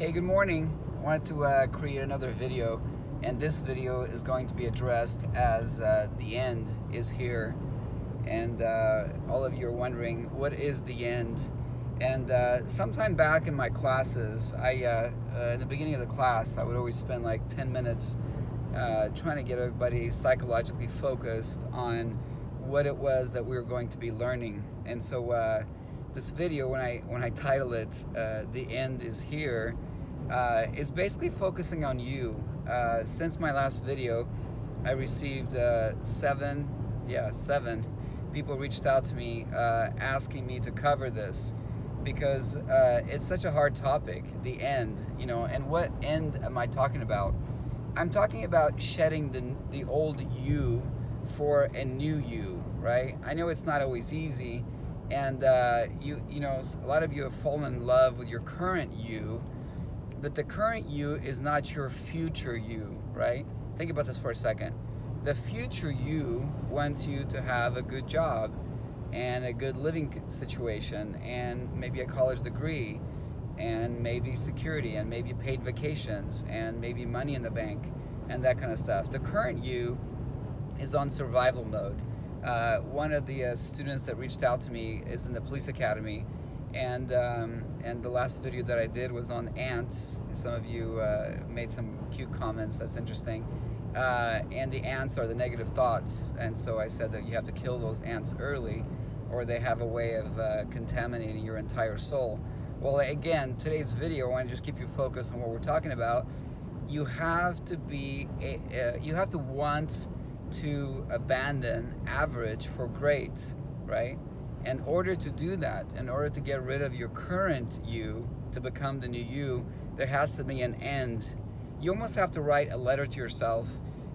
Hey, good morning. I wanted to create another video, and this video is going to be addressed as the end is here. And all of you are wondering, what is the end? And sometime back in my classes, in the beginning of the class, I would always spend like 10 minutes trying to get everybody psychologically focused on what it was that we were going to be learning. And so this video, when I title it "The End Is Here," is basically focusing on you. Since my last video, I received seven people reached out to me asking me to cover this because it's such a hard topic, the end, you know. And what end am I talking about? I'm talking about shedding the old you for a new you, right? I know it's not always easy, and you know, a lot of you have fallen in love with your current you, but the current you is not your future you, right? Think about this for a second. The future you wants you to have a good job and a good living situation and maybe a college degree and maybe security and maybe paid vacations and maybe money in the bank and that kind of stuff. The current you is on survival mode. One of the students that reached out to me is in the police academy, and the last video that I did was on ants. Some of you made some cute comments. That's interesting. And the ants are the negative thoughts, and so I said that you have to kill those ants early, or they have a way of contaminating your entire soul. Well, again, today's video, I want to just keep you focused on what we're talking about. You have to be, you have to want to abandon average for great, right? In order to do that, in order to get rid of your current you to become the new you, there has to be an end. You almost have to write a letter to yourself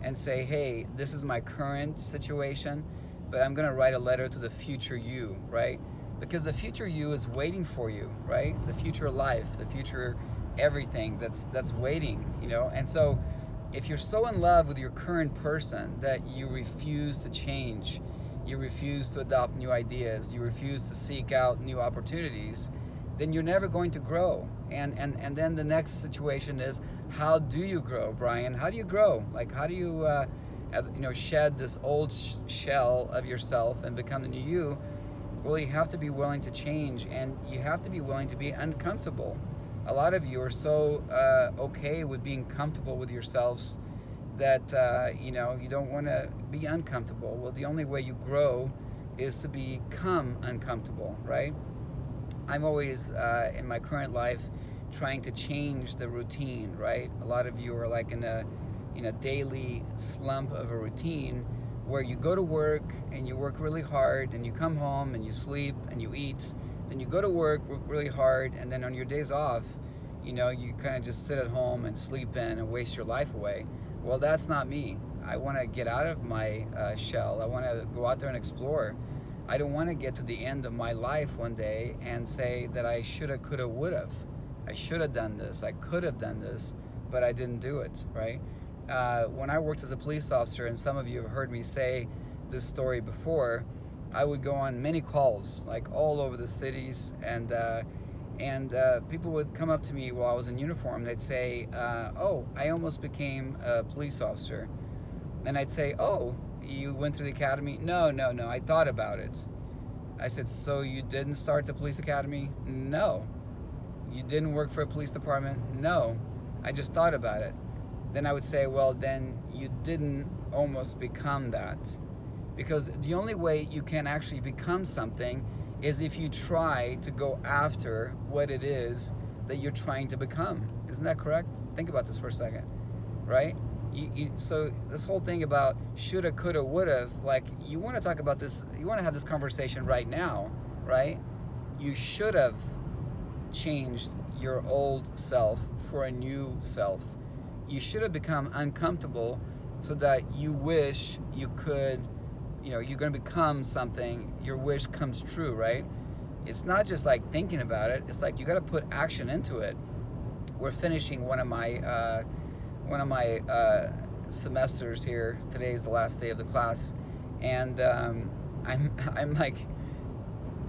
and say, hey, this is my current situation, but I'm gonna write a letter to the future you, right? Because the future you is waiting for you, right? The future life, the future everything that's waiting, you know? And so if you're so in love with your current person that you refuse to change, you refuse to adopt new ideas, you refuse to seek out new opportunities, then you're never going to grow. And then the next situation is, how do you grow, Brian? How do you grow? Like, how do you shed this old shell of yourself and become the new you? Well, you have to be willing to change, and you have to be willing to be uncomfortable. A lot of you are so okay with being comfortable with yourselves that you don't want to be uncomfortable. Well, the only way you grow is to become uncomfortable, right? I'm always in my current life trying to change the routine, right? A lot of you are like in a daily slump of a routine where you go to work and you work really hard, and you come home and you sleep and you eat, then you go to work really hard, and then on your days off, you kind of just sit at home and sleep in and waste your life away. Well, that's not me. I want to get out of my shell. I want to go out there and explore. I don't want to get to the end of my life one day and say that I shoulda, coulda, woulda. I should have done this. I could have done this, but I didn't do it, right? When I worked as a police officer, and some of you have heard me say this story before, I would go on many calls, like all over the cities, and people would come up to me while I was in uniform. They'd say, oh, I almost became a police officer. And I'd say, oh, you went through the academy? No, I thought about it. I said, so you didn't start the police academy? No. You didn't work for a police department? No. I just thought about it. Then I would say, well, then you didn't almost become that. Because the only way you can actually become something is if you try to go after what it is that you're trying to become. Isn't that correct? Think about this for a second, right? So this whole thing about shoulda, coulda, woulda, like, you want to talk about this, you want to have this conversation right now, right? You should have changed your old self for a new self. You should have become uncomfortable so that you wish you could, you're going to become something, your wish comes true, right? It's not just like thinking about it, it's like you got to put action into it. We're finishing one of my semesters here. Today is the last day of the class, and I'm like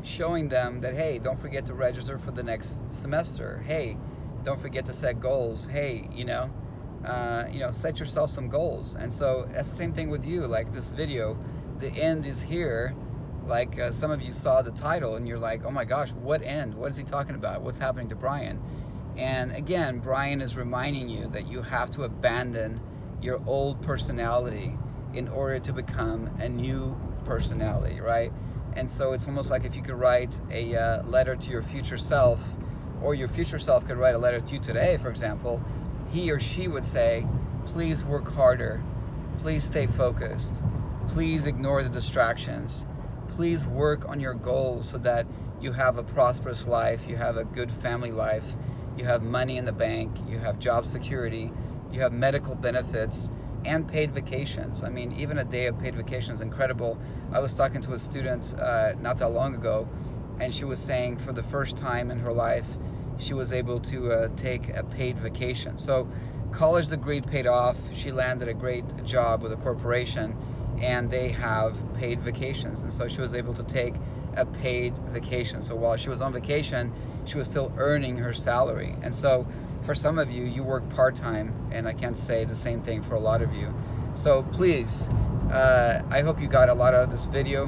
showing them that, hey, don't forget to register for the next semester. Hey, don't forget to set goals. Hey, set yourself some goals. And so that's the same thing with you. Like this video, the end is here. Like some of you saw the title and you're like, oh my gosh, what end? What is he talking about? What's happening to Brian? And again, Brian is reminding you that you have to abandon your old personality in order to become a new personality, right? And so it's almost like if you could write a letter to your future self, or your future self could write a letter to you today, for example, he or she would say, please work harder, please stay focused, please ignore the distractions, please work on your goals so that you have a prosperous life, you have a good family life, you have money in the bank, you have job security, you have medical benefits, and paid vacations. I mean, even a day of paid vacation is incredible. I was talking to a student not that long ago, and she was saying for the first time in her life, she was able to take a paid vacation. So college degree paid off. She landed a great job with a corporation, and they have paid vacations. And so she was able to take a paid vacation. So while she was on vacation, she was still earning her salary. And so for some of you, you work part-time, and I can't say the same thing for a lot of you. So please, I hope you got a lot out of this video.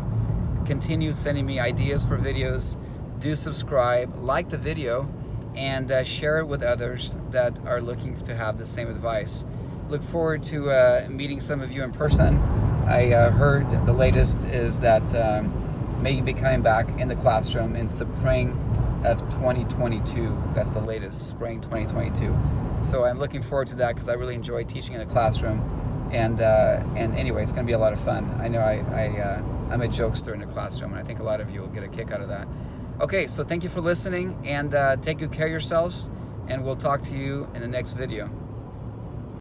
Continue sending me ideas for videos. Do subscribe, like the video, and share it with others that are looking to have the same advice. Look forward to meeting some of you in person. I heard the latest is that may be coming back in the classroom in spring of 2022. That's the latest, spring 2022. So I'm looking forward to that because I really enjoy teaching in the classroom. And anyway, it's going to be a lot of fun. I know I'm a jokester in the classroom, and I think a lot of you will get a kick out of that. Okay, so thank you for listening, and take good care of yourselves, and we'll talk to you in the next video.